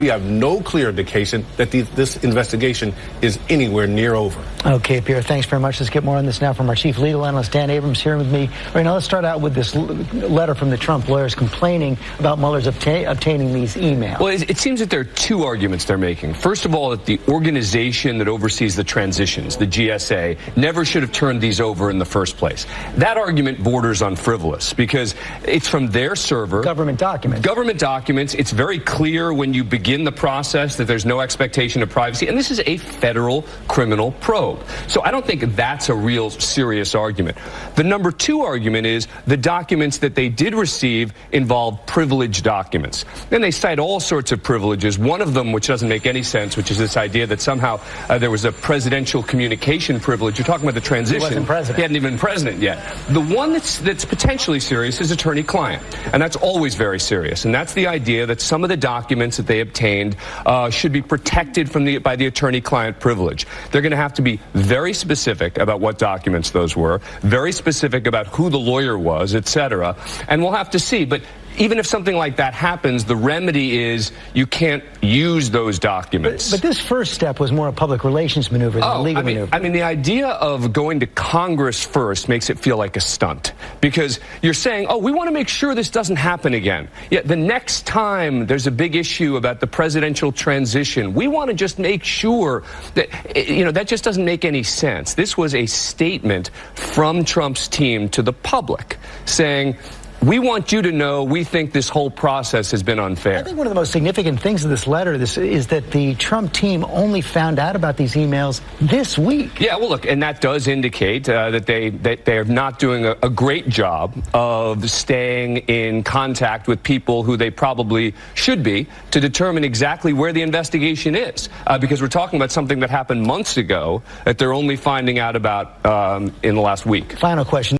We have no clear indication that this investigation is anywhere near over. Okay, Pierre, thanks very much. Let's get more on this now from our chief legal analyst, Dan Abrams, here with me. All right, now let's start out with this letter from the Trump lawyers complaining about Mueller's obtaining these emails. Well, it seems that there are two arguments they're making. First of all, that the organization that oversees the transitions, the GSA, never should have turned these over in the first place. That argument borders on frivolous because it's from their server. Government documents. Government documents. It's very clear when you begin the process that there's no expectation of privacy, and this is a federal criminal probe. So I don't think that's a real serious argument. The number two argument is the documents that they did receive involve privileged documents. And they cite all sorts of privileges, one of them which doesn't make any sense, which is this idea that somehow there was a presidential communication privilege. You're talking about the transition. He wasn't president. He hadn't even been president yet. The one that's potentially serious is attorney-client, and that's always very serious. And that's the idea that some of the documents that they obtained should be protected by the attorney-client privilege. They're going to have to be very specific about what documents those were, very specific about who the lawyer was, etc. And we'll have to see. But even if something like that happens, the remedy is you can't use those documents. But this first step was more a public relations maneuver than a legal maneuver. I mean, the idea of going to Congress first makes it feel like a stunt because you're saying, oh, we want to make sure this doesn't happen again. Yet the next time there's a big issue about the presidential transition, we want to just make sure that, that just doesn't make any sense. This was a statement from Trump's team to the public saying, we want you to know we think this whole process has been unfair. I think one of the most significant things of this letter is that the Trump team only found out about these emails this week. Yeah, well, look, and that does indicate that they are not doing a great job of staying in contact with people who they probably should be to determine exactly where the investigation is. Because we're talking about something that happened months ago that they're only finding out about in the last week. Final question.